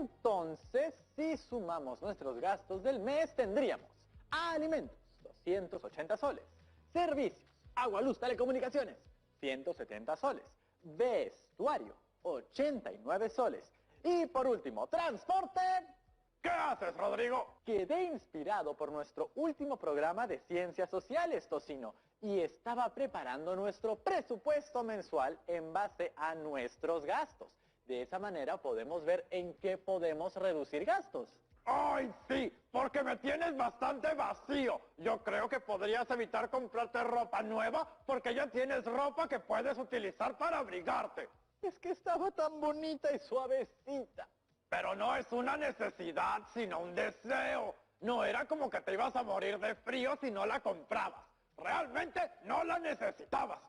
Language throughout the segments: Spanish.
Entonces, si sumamos nuestros gastos del mes, tendríamos alimentos, 280 soles, servicios, agua, luz, telecomunicaciones, 170 soles, vestuario, 89 soles, y por último, transporte. ¿Qué haces, Rodrigo? Quedé inspirado por nuestro último programa de Ciencias Sociales, Tocino, y estaba preparando nuestro presupuesto mensual en base a nuestros gastos. De esa manera podemos ver en qué podemos reducir gastos. ¡Ay, sí! Porque me tienes bastante vacío. Yo creo que podrías evitar comprarte ropa nueva porque ya tienes ropa que puedes utilizar para abrigarte. Es que estaba tan bonita y suavecita. Pero no es una necesidad, sino un deseo. No era como que te ibas a morir de frío si no la comprabas. Realmente no la necesitabas.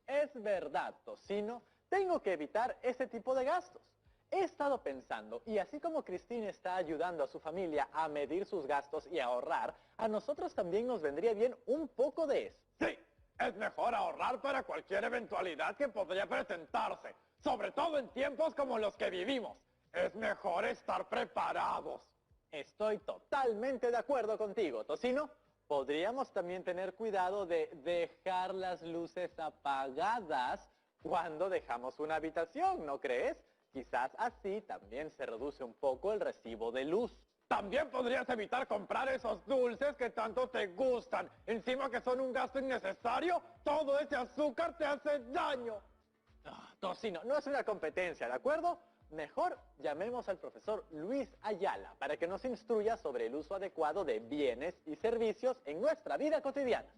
Es verdad, Tocino. Tengo que evitar ese tipo de gastos. He estado pensando, y así como Cristina está ayudando a su familia a medir sus gastos y a ahorrar, a nosotros también nos vendría bien un poco de eso. Sí, es mejor ahorrar para cualquier eventualidad que podría presentarse, sobre todo en tiempos como los que vivimos. Es mejor estar preparados. Estoy totalmente de acuerdo contigo, Tocino. Podríamos también tener cuidado de dejar las luces apagadas cuando dejamos una habitación, ¿no crees? Quizás así también se reduce un poco el recibo de luz. También podrías evitar comprar esos dulces que tanto te gustan. Encima que son un gasto innecesario, todo ese azúcar te hace daño. Tocino, no es una competencia, ¿de acuerdo? Mejor llamemos al profesor Luis Ayala para que nos instruya sobre el uso adecuado de bienes y servicios en nuestra vida cotidiana.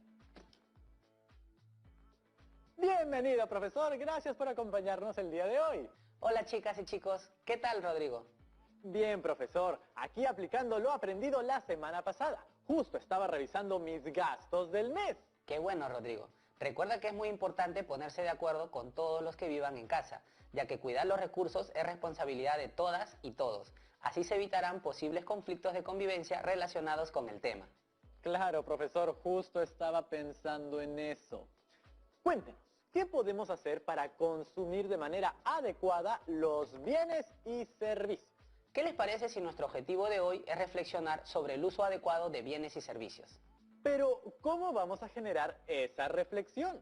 Bienvenido, profesor. Gracias por acompañarnos el día de hoy. Hola chicas y chicos, ¿qué tal, Rodrigo? Bien, profesor. Aquí aplicando lo aprendido la semana pasada. Justo estaba revisando mis gastos del mes. Qué bueno, Rodrigo. Recuerda que es muy importante ponerse de acuerdo con todos los que vivan en casa, ya que cuidar los recursos es responsabilidad de todas y todos. Así se evitarán posibles conflictos de convivencia relacionados con el tema. Claro, profesor, justo estaba pensando en eso. Cuéntenos, ¿qué podemos hacer para consumir de manera adecuada los bienes y servicios? ¿Qué les parece si nuestro objetivo de hoy es reflexionar sobre el uso adecuado de bienes y servicios? Pero, ¿cómo vamos a generar esa reflexión?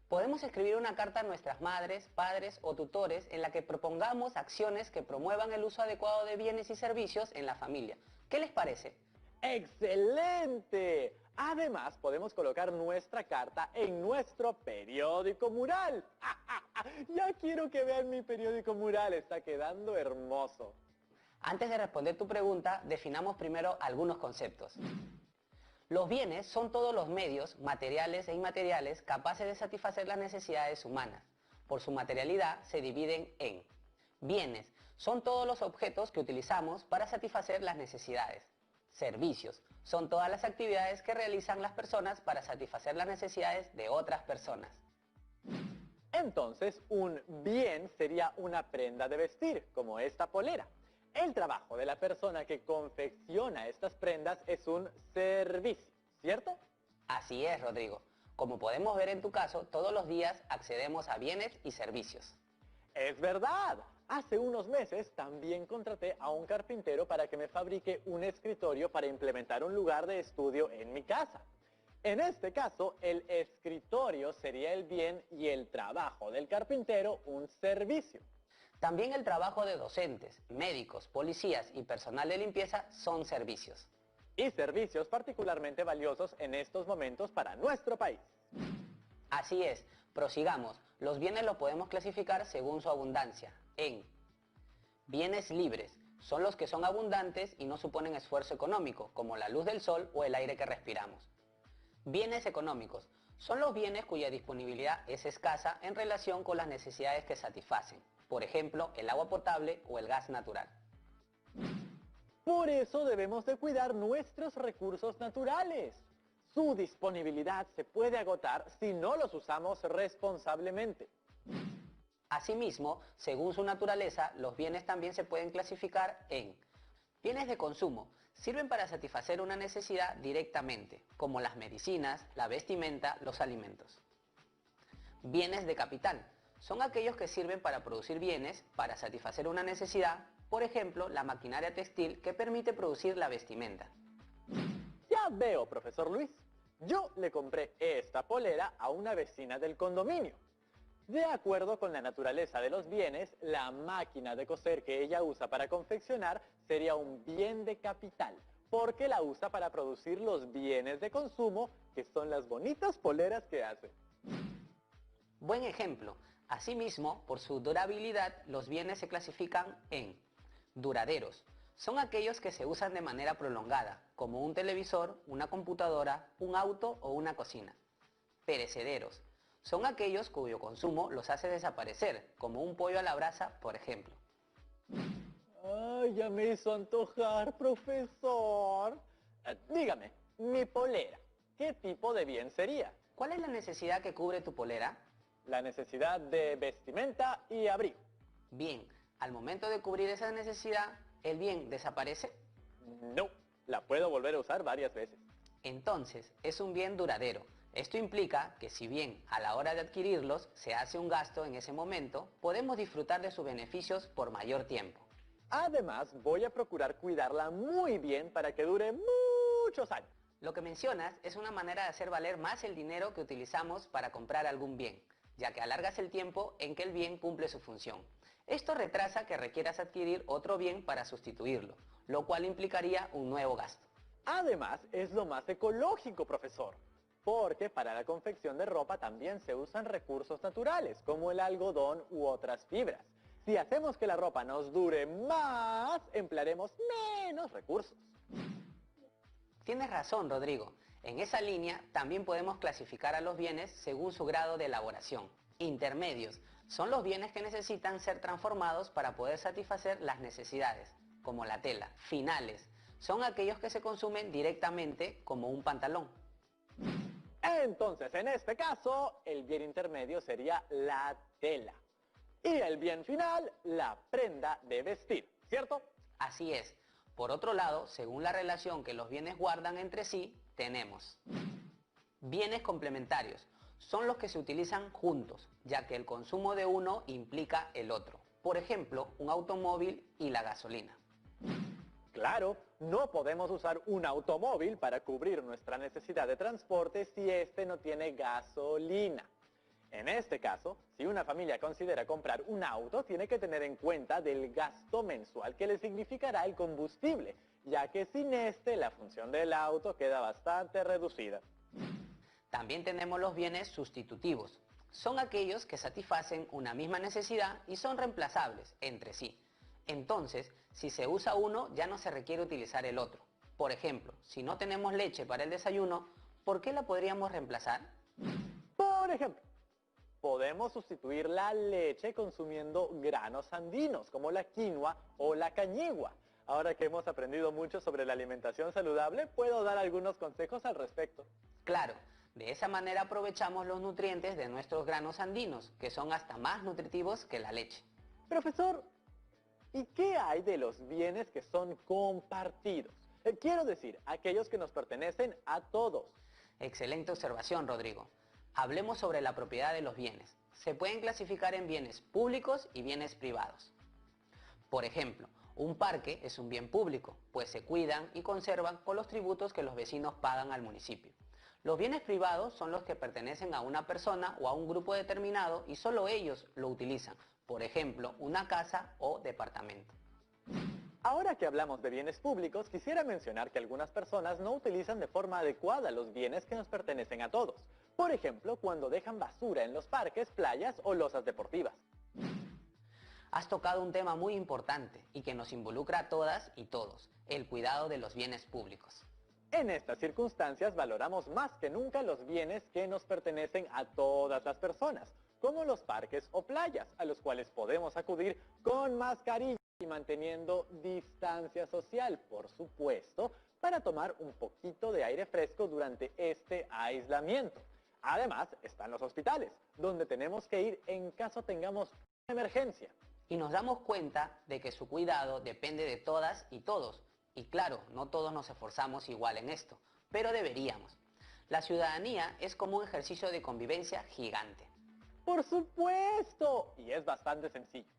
Podemos escribir una carta a nuestras madres, padres o tutores en la que propongamos acciones que promuevan el uso adecuado de bienes y servicios en la familia. ¿Qué les parece? ¡Excelente! Además, podemos colocar nuestra carta en nuestro periódico mural. Ya quiero que vean mi periódico mural, está quedando hermoso. Antes de responder tu pregunta, definamos primero algunos conceptos. Los bienes son todos los medios, materiales e inmateriales, capaces de satisfacer las necesidades humanas. Por su materialidad se dividen en: bienes son todos los objetos que utilizamos para satisfacer las necesidades. Servicios son todas las actividades que realizan las personas para satisfacer las necesidades de otras personas. Entonces, un bien sería una prenda de vestir, como esta polera. El trabajo de la persona que confecciona estas prendas es un servicio, ¿cierto? Así es, Rodrigo. Como podemos ver en tu caso, todos los días accedemos a bienes y servicios. ¡Es verdad! Hace unos meses también contraté a un carpintero para que me fabrique un escritorio para implementar un lugar de estudio en mi casa. En este caso, el escritorio sería el bien y el trabajo del carpintero un servicio. También el trabajo de docentes, médicos, policías y personal de limpieza son servicios. Y servicios particularmente valiosos en estos momentos para nuestro país. Así es, prosigamos. Los bienes los podemos clasificar según su abundancia. En bienes libres, son los que son abundantes y no suponen esfuerzo económico, como la luz del sol o el aire que respiramos. Bienes económicos, son los bienes cuya disponibilidad es escasa en relación con las necesidades que satisfacen. Por ejemplo, el agua potable o el gas natural. Por eso debemos de cuidar nuestros recursos naturales. Su disponibilidad se puede agotar si no los usamos responsablemente. Asimismo, según su naturaleza, los bienes también se pueden clasificar en bienes de consumo. Sirven para satisfacer una necesidad directamente, como las medicinas, la vestimenta, los alimentos. Bienes de capital. son aquellos que sirven para producir bienes, para satisfacer una necesidad, por ejemplo, la maquinaria textil que permite producir la vestimenta. Ya veo, profesor Luis. Yo le compré esta polera a una vecina del condominio. De acuerdo con la naturaleza de los bienes, la máquina de coser que ella usa para confeccionar sería un bien de capital, porque la usa para producir los bienes de consumo, que son las bonitas poleras que hace. Buen ejemplo. Asimismo, por su durabilidad, los bienes se clasifican en duraderos. Son aquellos que se usan de manera prolongada, como un televisor, una computadora, un auto o una cocina. Perecederos. Son aquellos cuyo consumo los hace desaparecer, como un pollo a la brasa, por ejemplo. Ay, ya me hizo antojar, profesor. Dígame, mi polera, ¿qué tipo de bien sería? ¿Cuál es la necesidad que cubre tu polera? La necesidad de vestimenta y abrigo. Bien, al momento de cubrir esa necesidad, ¿el bien desaparece? No, la puedo volver a usar varias veces. Entonces, es un bien duradero. Esto implica que si bien a la hora de adquirirlos se hace un gasto en ese momento, podemos disfrutar de sus beneficios por mayor tiempo. Además, voy a procurar cuidarla muy bien para que dure muchos años. Lo que mencionas es una manera de hacer valer más el dinero que utilizamos para comprar algún bien, ya que alargas el tiempo en que el bien cumple su función. Esto retrasa que requieras adquirir otro bien para sustituirlo, lo cual implicaría un nuevo gasto. Además, es lo más ecológico, profesor, porque para la confección de ropa también se usan recursos naturales, como el algodón u otras fibras. Si hacemos que la ropa nos dure más, emplearemos menos recursos. Tienes razón, Rodrigo. En esa línea también podemos clasificar a los bienes según su grado de elaboración. Intermedios son los bienes que necesitan ser transformados para poder satisfacer las necesidades, como la tela. Finales son aquellos que se consumen directamente, como un pantalón. Entonces, en este caso, el bien intermedio sería la tela. Y el bien final, la prenda de vestir, ¿cierto? Así es. Por otro lado, según la relación que los bienes guardan entre sí, tenemos bienes complementarios. Son los que se utilizan juntos, ya que el consumo de uno implica el otro. Por ejemplo, un automóvil y la gasolina. Claro, no podemos usar un automóvil para cubrir nuestra necesidad de transporte si este no tiene gasolina. En este caso, si una familia considera comprar un auto, tiene que tener en cuenta del gasto mensual que le significará el combustible, ya que sin este la función del auto queda bastante reducida. También tenemos los bienes sustitutivos. Son aquellos que satisfacen una misma necesidad y son reemplazables entre sí. Entonces, si se usa uno, ya no se requiere utilizar el otro. Por ejemplo, si no tenemos leche para el desayuno, ¿por qué la podríamos reemplazar? Por ejemplo, podemos sustituir la leche consumiendo granos andinos, como la quinoa o la cañigua. Ahora que hemos aprendido mucho sobre la alimentación saludable, puedo dar algunos consejos al respecto. Claro, de esa manera aprovechamos los nutrientes de nuestros granos andinos, que son hasta más nutritivos que la leche. Profesor, ¿y qué hay de los bienes que son compartidos? Quiero decir, aquellos que nos pertenecen a todos. Excelente observación, Rodrigo. Hablemos sobre la propiedad de los bienes. Se pueden clasificar en bienes públicos y bienes privados. Por ejemplo, un parque es un bien público, pues se cuidan y conservan con los tributos que los vecinos pagan al municipio. Los bienes privados son los que pertenecen a una persona o a un grupo determinado y solo ellos lo utilizan. Por ejemplo, una casa o departamento. Ahora que hablamos de bienes públicos, quisiera mencionar que algunas personas no utilizan de forma adecuada los bienes que nos pertenecen a todos. Por ejemplo, cuando dejan basura en los parques, playas o losas deportivas. Has tocado un tema muy importante y que nos involucra a todas y todos, el cuidado de los bienes públicos. En estas circunstancias valoramos más que nunca los bienes que nos pertenecen a todas las personas, como los parques o playas, a los cuales podemos acudir con mascarilla y manteniendo distancia social, por supuesto, para tomar un poquito de aire fresco durante este aislamiento. Además, están los hospitales, donde tenemos que ir en caso tengamos una emergencia. Y nos damos cuenta de que su cuidado depende de todas y todos. Y claro, no todos nos esforzamos igual en esto, pero deberíamos. La ciudadanía es como un ejercicio de convivencia gigante. Por supuesto, y es bastante sencillo.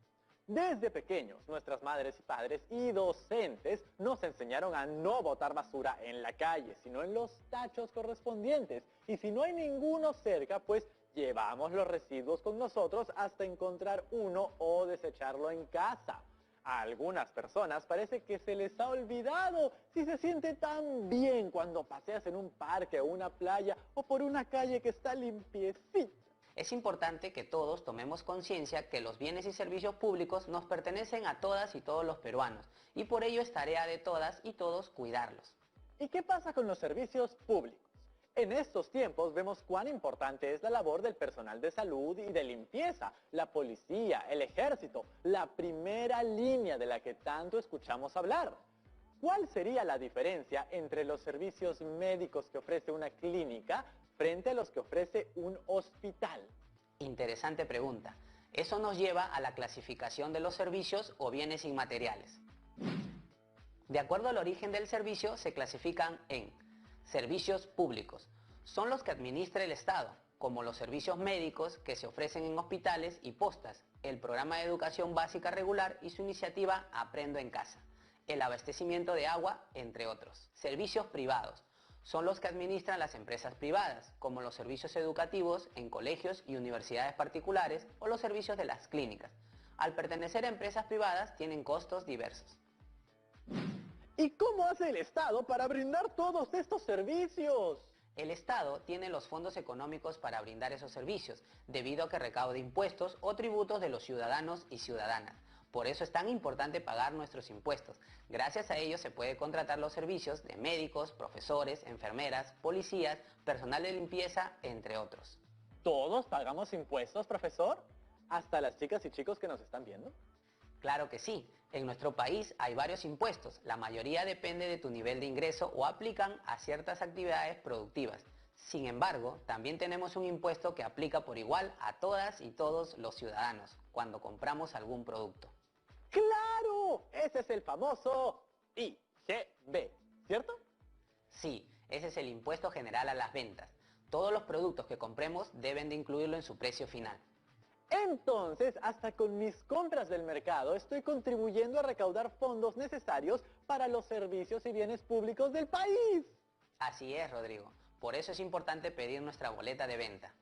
Desde pequeños, nuestras madres y padres y docentes nos enseñaron a no botar basura en la calle, sino en los tachos correspondientes. Y si no hay ninguno cerca, pues llevamos los residuos con nosotros hasta encontrar uno o desecharlo en casa. A algunas personas parece que se les ha olvidado si se siente tan bien cuando paseas en un parque o una playa o por una calle que está limpiecita. Es importante que todos tomemos conciencia que los bienes y servicios públicos nos pertenecen a todas y todos los peruanos, y por ello es tarea de todas y todos cuidarlos. ¿Y qué pasa con los servicios públicos? En estos tiempos vemos cuán importante es la labor del personal de salud y de limpieza, la policía, el ejército, la primera línea de la que tanto escuchamos hablar. ¿Cuál sería la diferencia entre los servicios médicos que ofrece una clínica frente a los que ofrece un hospital? Interesante pregunta. Eso nos lleva a la clasificación de los servicios o bienes inmateriales. De acuerdo al origen del servicio, se clasifican en servicios públicos. Son los que administra el Estado, como los servicios médicos que se ofrecen en hospitales y postas, el programa de educación básica regular y su iniciativa Aprendo en Casa, el abastecimiento de agua, entre otros. Servicios privados. Son los que administran las empresas privadas, como los servicios educativos en colegios y universidades particulares o los servicios de las clínicas. Al pertenecer a empresas privadas tienen costos diversos. ¿Y cómo hace el Estado para brindar todos estos servicios? El Estado tiene los fondos económicos para brindar esos servicios, debido a que recauda impuestos o tributos de los ciudadanos y ciudadanas. Por eso es tan importante pagar nuestros impuestos. Gracias a ello se puede contratar los servicios de médicos, profesores, enfermeras, policías, personal de limpieza, entre otros. ¿Todos pagamos impuestos, profesor? ¿Hasta las chicas y chicos que nos están viendo? Claro que sí. En nuestro país hay varios impuestos. La mayoría depende de tu nivel de ingreso o aplican a ciertas actividades productivas. Sin embargo, también tenemos un impuesto que aplica por igual a todas y todos los ciudadanos cuando compramos algún producto. ¡Claro! Ese es el famoso IGB, ¿cierto? Sí, ese es el impuesto general a las ventas. Todos los productos que compremos deben de incluirlo en su precio final. Entonces, hasta con mis compras del mercado estoy contribuyendo a recaudar fondos necesarios para los servicios y bienes públicos del país. Así es, Rodrigo. Por eso es importante pedir nuestra boleta de venta.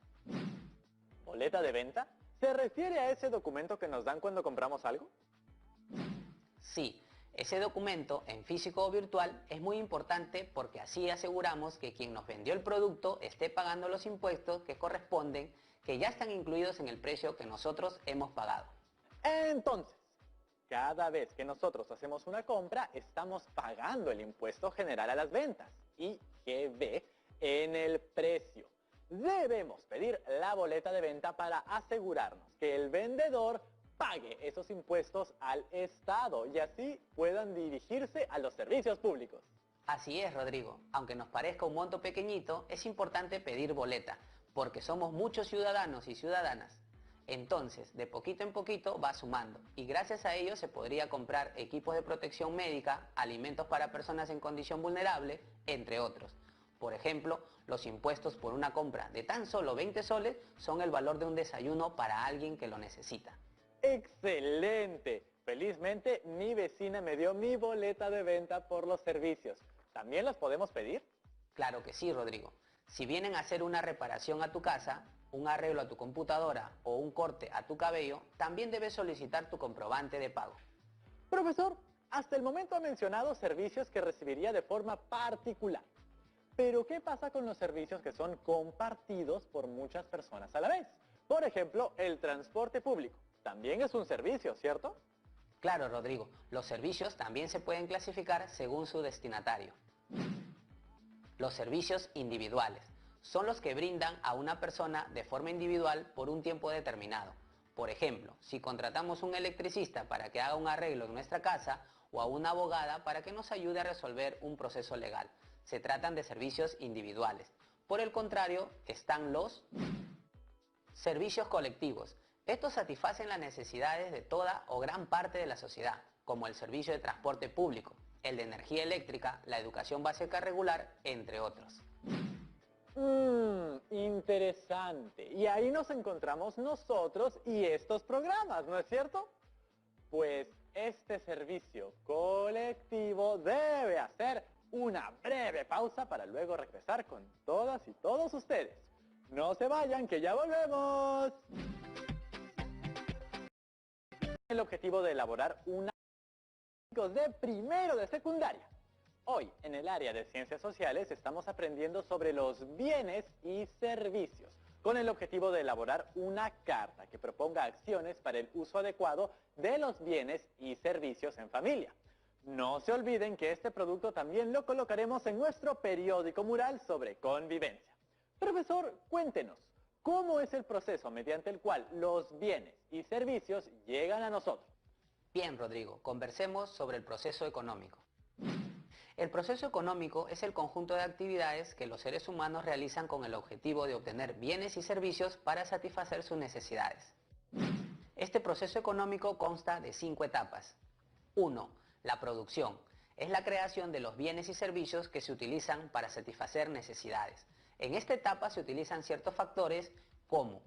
¿Boleta de venta? ¿Se refiere a ese documento que nos dan cuando compramos algo? Sí, ese documento, en físico o virtual, es muy importante porque así aseguramos que quien nos vendió el producto esté pagando los impuestos que corresponden, que ya están incluidos en el precio que nosotros hemos pagado. Entonces, cada vez que nosotros hacemos una compra, estamos pagando el impuesto general a las ventas, IGB, en el precio. Debemos pedir la boleta de venta para asegurarnos que el vendedor pague esos impuestos al Estado y así puedan dirigirse a los servicios públicos. Así es, Rodrigo. Aunque nos parezca un monto pequeñito, es importante pedir boleta, porque somos muchos ciudadanos y ciudadanas. Entonces, de poquito en poquito va sumando, y gracias a ello se podría comprar equipos de protección médica, alimentos para personas en condición vulnerable, entre otros. Por ejemplo, los impuestos por una compra de tan solo 20 soles son el valor de un desayuno para alguien que lo necesita. ¡Excelente! Felizmente, mi vecina me dio mi boleta de venta por los servicios. ¿También los podemos pedir? Claro que sí, Rodrigo. Si vienen a hacer una reparación a tu casa, un arreglo a tu computadora o un corte a tu cabello, también debes solicitar tu comprobante de pago. Profesor, hasta el momento ha mencionado servicios que recibiría de forma particular. Pero ¿qué pasa con los servicios que son compartidos por muchas personas a la vez? Por ejemplo, el transporte público. También es un servicio, ¿cierto? Claro, Rodrigo. Los servicios también se pueden clasificar según su destinatario. Los servicios individuales son los que brindan a una persona de forma individual por un tiempo determinado. Por ejemplo, si contratamos un electricista para que haga un arreglo en nuestra casa o a una abogada para que nos ayude a resolver un proceso legal. Se tratan de servicios individuales. Por el contrario, están los servicios colectivos. Estos satisfacen las necesidades de toda o gran parte de la sociedad, como el servicio de transporte público, el de energía eléctrica, la educación básica regular, entre otros. Interesante. Y ahí nos encontramos nosotros y estos programas, ¿no es cierto? Pues este servicio colectivo debe hacer una breve pausa para luego regresar con todas y todos ustedes. No se vayan, que ya volvemos. El objetivo de elaborar una de primero de secundaria. Hoy, en el área de Ciencias Sociales, estamos aprendiendo sobre los bienes y servicios, con el objetivo de elaborar una carta que proponga acciones para el uso adecuado de los bienes y servicios en familia. No se olviden que este producto también lo colocaremos en nuestro periódico mural sobre convivencia. Profesor, cuéntenos, ¿cómo es el proceso mediante el cual los bienes y servicios llegan a nosotros? Bien, Rodrigo, conversemos sobre el proceso económico. El proceso económico es el conjunto de actividades que los seres humanos realizan con el objetivo de obtener bienes y servicios para satisfacer sus necesidades. Este proceso económico consta de 5 etapas. 1. La producción. Es la creación de los bienes y servicios que se utilizan para satisfacer necesidades. En esta etapa se utilizan ciertos factores como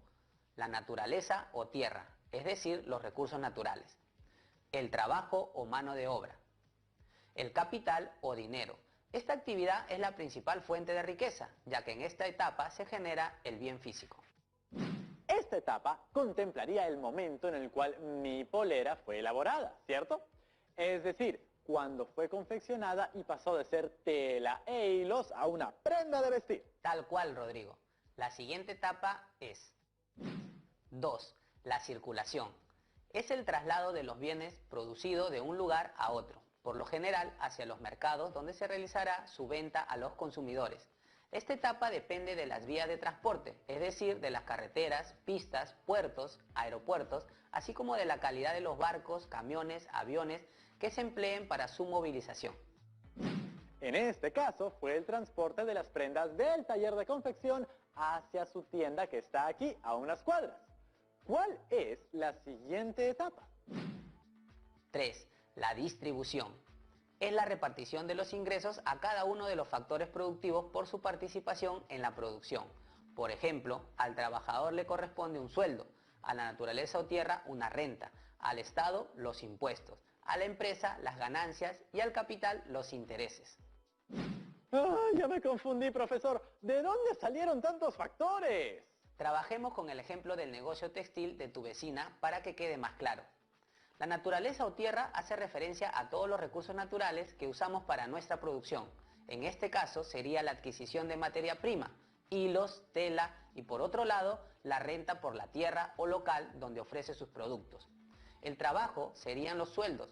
la naturaleza o tierra, es decir, los recursos naturales, el trabajo o mano de obra, el capital o dinero. Esta actividad es la principal fuente de riqueza, ya que en esta etapa se genera el bien físico. Esta etapa contemplaría el momento en el cual mi polera fue elaborada, ¿cierto? Es decir, cuando fue confeccionada y pasó de ser tela e hilos a una prenda de vestir. Tal cual, Rodrigo. La siguiente etapa es 2. La circulación. Es el traslado de los bienes producido de un lugar a otro, por lo general hacia los mercados donde se realizará su venta a los consumidores. Esta etapa depende de las vías de transporte, es decir, de las carreteras, pistas, puertos, aeropuertos, así como de la calidad de los barcos, camiones, aviones que se empleen para su movilización. En este caso fue el transporte de las prendas del taller de confección hacia su tienda que está aquí a unas cuadras. ¿Cuál es la siguiente etapa? 3. La distribución. Es la repartición de los ingresos a cada uno de los factores productivos por su participación en la producción. Por ejemplo, al trabajador le corresponde un sueldo, a la naturaleza o tierra una renta, al Estado los impuestos, a la empresa las ganancias y al capital los intereses. Ya me confundí, profesor. ¿De dónde salieron tantos factores? Trabajemos con el ejemplo del negocio textil de tu vecina para que quede más claro. La naturaleza o tierra hace referencia a todos los recursos naturales que usamos para nuestra producción. En este caso sería la adquisición de materia prima, hilos, tela y por otro lado la renta por la tierra o local donde ofrece sus productos. El trabajo serían los sueldos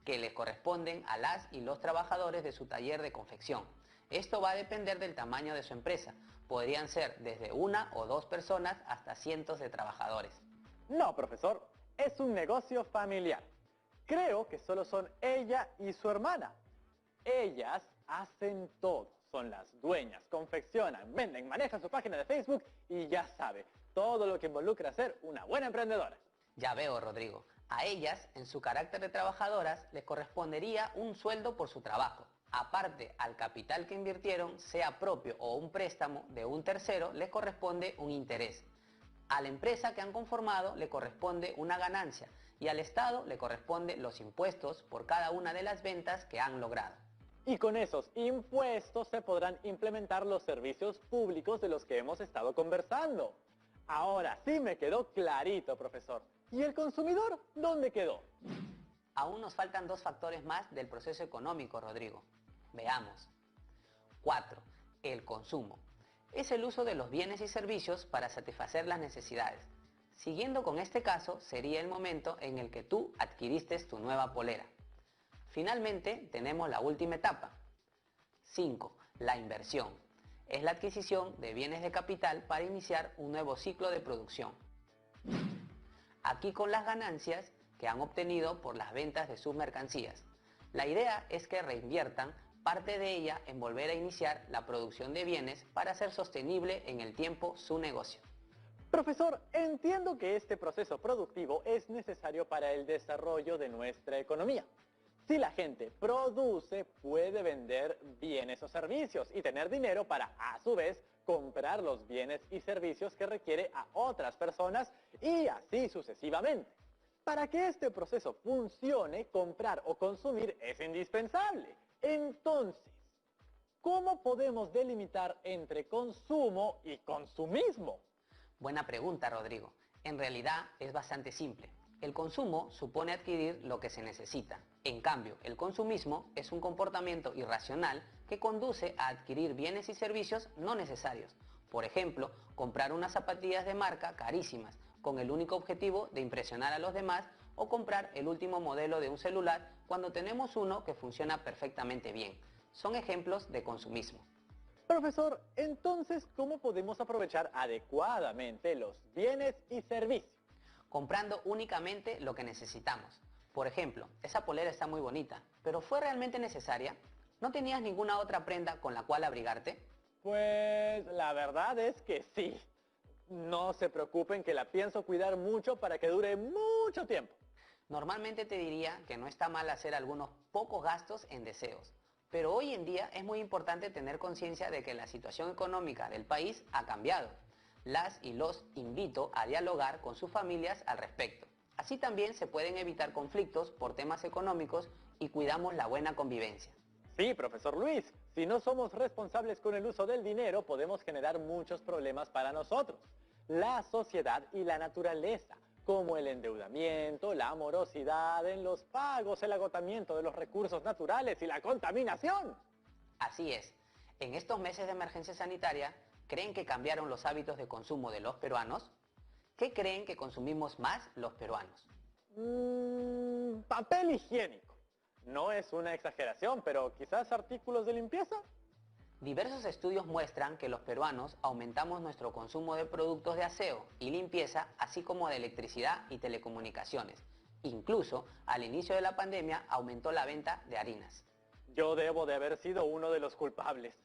que les corresponden a las y los trabajadores de su taller de confección. Esto va a depender del tamaño de su empresa. Podrían ser desde 1 o 2 personas hasta cientos de trabajadores. No, profesor. Es un negocio familiar. Creo que solo son ella y su hermana. Ellas hacen todo. Son las dueñas, confeccionan, venden, manejan su página de Facebook y ya sabe, todo lo que involucra ser una buena emprendedora. Ya veo, Rodrigo. A ellas, en su carácter de trabajadoras, les correspondería un sueldo por su trabajo. Aparte, al capital que invirtieron, sea propio o un préstamo de un tercero, les corresponde un interés. A la empresa que han conformado le corresponde una ganancia y al Estado le corresponden los impuestos por cada una de las ventas que han logrado. Y con esos impuestos se podrán implementar los servicios públicos de los que hemos estado conversando. Ahora sí me quedó clarito, profesor. ¿Y el consumidor dónde quedó? Aún nos faltan 2 factores más del proceso económico, Rodrigo. Veamos. 4. El consumo. Es el uso de los bienes y servicios para satisfacer las necesidades. Siguiendo con este caso, sería el momento en el que tú adquiriste tu nueva polera. Finalmente, tenemos la última etapa. 5. La inversión. Es la adquisición de bienes de capital para iniciar un nuevo ciclo de producción. Aquí con las ganancias que han obtenido por las ventas de sus mercancías. La idea es que reinviertan parte de ella en volver a iniciar la producción de bienes para hacer sostenible en el tiempo su negocio. Profesor, entiendo que este proceso productivo es necesario para el desarrollo de nuestra economía. Si la gente produce, puede vender bienes o servicios y tener dinero para, a su vez, comprar los bienes y servicios que requiere a otras personas y así sucesivamente. Para que este proceso funcione, comprar o consumir es indispensable. Entonces, ¿cómo podemos delimitar entre consumo y consumismo? Buena pregunta, Rodrigo. En realidad es bastante simple. El consumo supone adquirir lo que se necesita. En cambio, el consumismo es un comportamiento irracional que conduce a adquirir bienes y servicios no necesarios. Por ejemplo, comprar unas zapatillas de marca carísimas con el único objetivo de impresionar a los demás o comprar el último modelo de un celular cuando tenemos uno que funciona perfectamente bien. Son ejemplos de consumismo. Profesor, entonces, ¿cómo podemos aprovechar adecuadamente los bienes y servicios? Comprando únicamente lo que necesitamos. Por ejemplo, esa polera está muy bonita, pero ¿fue realmente necesaria? ¿No tenías ninguna otra prenda con la cual abrigarte? Pues la verdad es que sí. No se preocupen que la pienso cuidar mucho para que dure mucho tiempo. Normalmente te diría que no está mal hacer algunos pocos gastos en deseos, pero hoy en día es muy importante tener conciencia de que la situación económica del país ha cambiado. Las y los invito a dialogar con sus familias al respecto. Así también se pueden evitar conflictos por temas económicos y cuidamos la buena convivencia. Sí, profesor Luis, si no somos responsables con el uso del dinero, podemos generar muchos problemas para nosotros, la sociedad y la naturaleza, como el endeudamiento, la morosidad en los pagos, el agotamiento de los recursos naturales y la contaminación. Así es, en estos meses de emergencia sanitaria, ¿creen que cambiaron los hábitos de consumo de los peruanos? ¿Qué creen que consumimos más los peruanos? Papel higiénico. No es una exageración, pero quizás artículos de limpieza. Diversos estudios muestran que los peruanos aumentamos nuestro consumo de productos de aseo y limpieza, así como de electricidad y telecomunicaciones. Incluso, al inicio de la pandemia, aumentó la venta de harinas. Yo debo de haber sido uno de los culpables.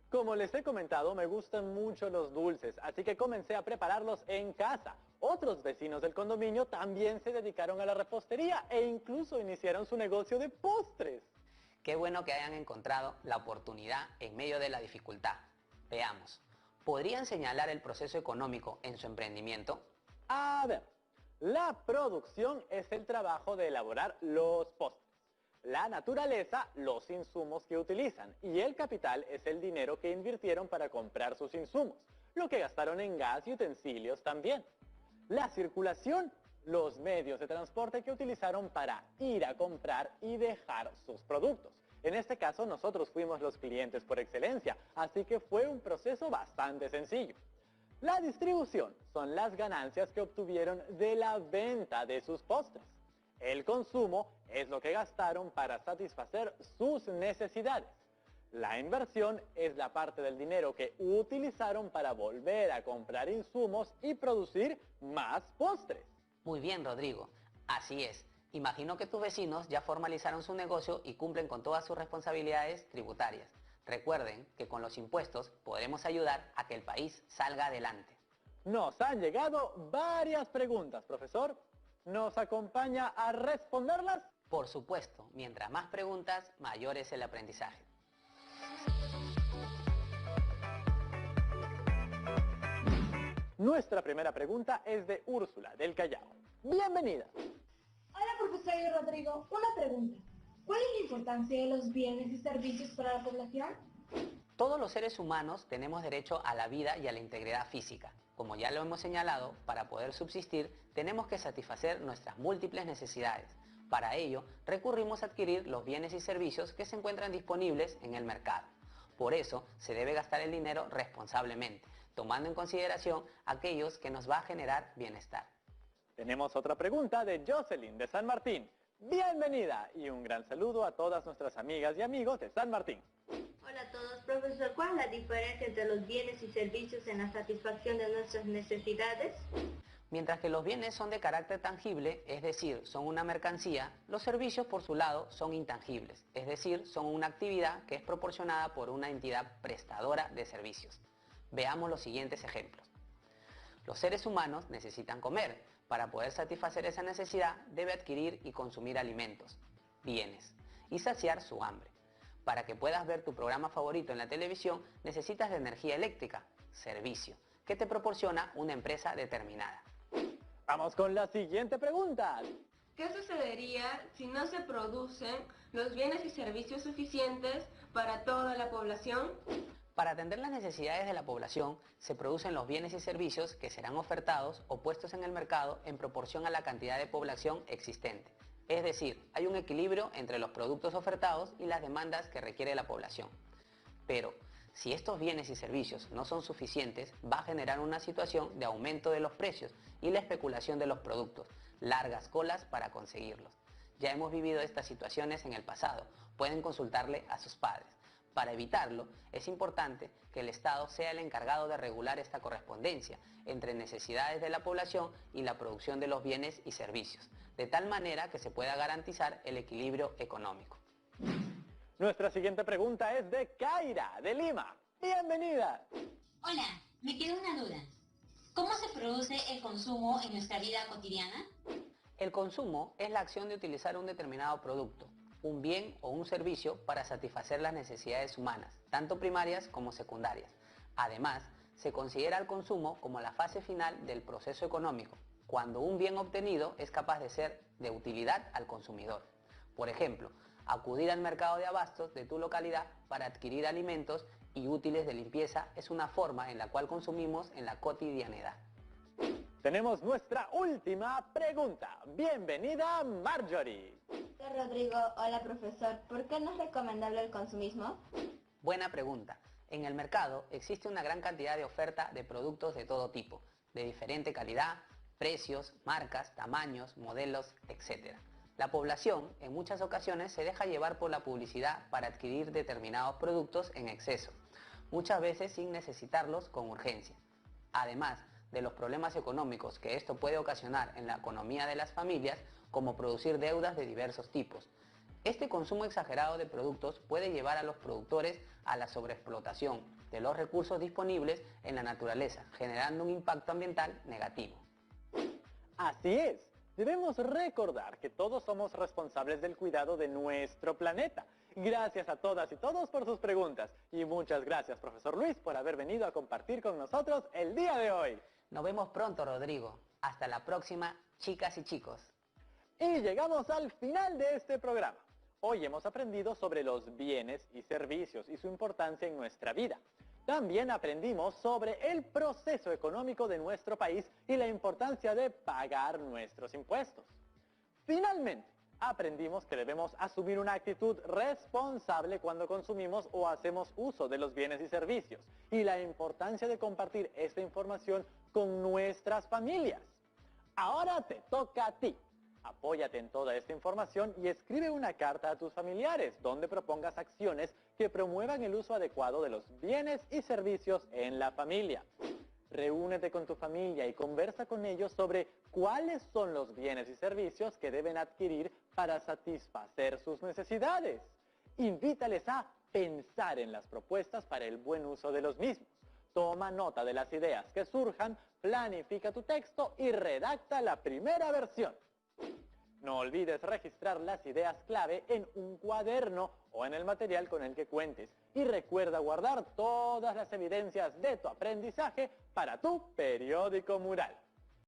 Como les he comentado, me gustan mucho los dulces, así que comencé a prepararlos en casa. Otros vecinos del condominio también se dedicaron a la repostería e incluso iniciaron su negocio de postres. Qué bueno que hayan encontrado la oportunidad en medio de la dificultad. Veamos, ¿podrían señalar el proceso económico en su emprendimiento? A ver, la producción es el trabajo de elaborar los postres. La naturaleza, los insumos que utilizan, y el capital es el dinero que invirtieron para comprar sus insumos, lo que gastaron en gas y utensilios también. La circulación, los medios de transporte que utilizaron para ir a comprar y dejar sus productos. En este caso nosotros fuimos los clientes por excelencia, así que fue un proceso bastante sencillo. La distribución son las ganancias que obtuvieron de la venta de sus postres. El consumo es lo que gastaron para satisfacer sus necesidades. La inversión es la parte del dinero que utilizaron para volver a comprar insumos y producir más postres. Muy bien, Rodrigo. Así es. Imagino que tus vecinos ya formalizaron su negocio y cumplen con todas sus responsabilidades tributarias. Recuerden que con los impuestos podremos ayudar a que el país salga adelante. Nos han llegado varias preguntas, profesor. ¿Nos acompaña a responderlas? Por supuesto, mientras más preguntas, mayor es el aprendizaje. Nuestra primera pregunta es de Úrsula, del Callao. Bienvenida. Hola, profesor y Rodrigo. Una pregunta. ¿Cuál es la importancia de los bienes y servicios para la población? Todos los seres humanos tenemos derecho a la vida y a la integridad física. Como ya lo hemos señalado, para poder subsistir tenemos que satisfacer nuestras múltiples necesidades. Para ello, recurrimos a adquirir los bienes y servicios que se encuentran disponibles en el mercado. Por eso, se debe gastar el dinero responsablemente, tomando en consideración aquellos que nos va a generar bienestar. Tenemos otra pregunta de Jocelyn, de San Martín. Bienvenida y un gran saludo a todas nuestras amigas y amigos de San Martín. Hola a todos, profesor. ¿Cuál es la diferencia entre los bienes y servicios en la satisfacción de nuestras necesidades? Mientras que los bienes son de carácter tangible, es decir, son una mercancía, los servicios por su lado son intangibles, es decir, son una actividad que es proporcionada por una entidad prestadora de servicios. Veamos los siguientes ejemplos. Los seres humanos necesitan comer. Para poder satisfacer esa necesidad, debe adquirir y consumir alimentos, bienes, y saciar su hambre. Para que puedas ver tu programa favorito en la televisión, necesitas de energía eléctrica. servicio, que te proporciona una empresa determinada. Vamos con la siguiente pregunta. ¿Qué sucedería si no se producen los bienes y servicios suficientes para toda la población? Para atender las necesidades de la población, se producen los bienes y servicios que serán ofertados o puestos en el mercado en proporción a la cantidad de población existente. Es decir, hay un equilibrio entre los productos ofertados y las demandas que requiere la población. Pero, si estos bienes y servicios no son suficientes, va a generar una situación de aumento de los precios y la especulación de los productos, largas colas para conseguirlos. Ya hemos vivido estas situaciones en el pasado, pueden consultarle a sus padres. Para evitarlo, es importante que el Estado sea el encargado de regular esta correspondencia entre necesidades de la población y la producción de los bienes y servicios, de tal manera que se pueda garantizar el equilibrio económico. Nuestra siguiente pregunta es de Kaira, de Lima. ¡Bienvenida! Hola, me queda una duda. ¿Cómo se produce el consumo en nuestra vida cotidiana? El consumo es la acción de utilizar un determinado producto, un bien o un servicio para satisfacer las necesidades humanas, tanto primarias como secundarias. Además, se considera el consumo como la fase final del proceso económico, cuando un bien obtenido es capaz de ser de utilidad al consumidor. Por ejemplo, acudir al mercado de abastos de tu localidad para adquirir alimentos y útiles de limpieza es una forma en la cual consumimos en la cotidianidad. Tenemos nuestra última pregunta. Bienvenida, Marjorie. Hola Rodrigo, hola profesor. ¿Por qué no es recomendable el consumismo? Buena pregunta. En el mercado existe una gran cantidad de oferta de productos de todo tipo, de diferente calidad, precios, marcas, tamaños, modelos, etc. La población en muchas ocasiones se deja llevar por la publicidad para adquirir determinados productos en exceso, muchas veces sin necesitarlos con urgencia. Además de los problemas económicos que esto puede ocasionar en la economía de las familias, como producir deudas de diversos tipos. Este consumo exagerado de productos puede llevar a los productores a la sobreexplotación de los recursos disponibles en la naturaleza, generando un impacto ambiental negativo. Así es. Debemos recordar que todos somos responsables del cuidado de nuestro planeta. Gracias a todas y todos por sus preguntas. Y muchas gracias, profesor Luis, por haber venido a compartir con nosotros el día de hoy. Nos vemos pronto, Rodrigo. Hasta la próxima, chicas y chicos. Y llegamos al final de este programa. Hoy hemos aprendido sobre los bienes y servicios y su importancia en nuestra vida. También aprendimos sobre el proceso económico de nuestro país y la importancia de pagar nuestros impuestos. Finalmente, aprendimos que debemos asumir una actitud responsable cuando consumimos o hacemos uso de los bienes y servicios y la importancia de compartir esta información con nuestras familias. Ahora te toca a ti. Apóyate en toda esta información y escribe una carta a tus familiares donde propongas acciones que promuevan el uso adecuado de los bienes y servicios en la familia. Reúnete con tu familia y conversa con ellos sobre cuáles son los bienes y servicios que deben adquirir para satisfacer sus necesidades. Invítales a pensar en las propuestas para el buen uso de los mismos. Toma nota de las ideas que surjan, planifica tu texto y redacta la primera versión. No olvides registrar las ideas clave en un cuaderno o en el material con el que cuentes. Y recuerda guardar todas las evidencias de tu aprendizaje para tu periódico mural.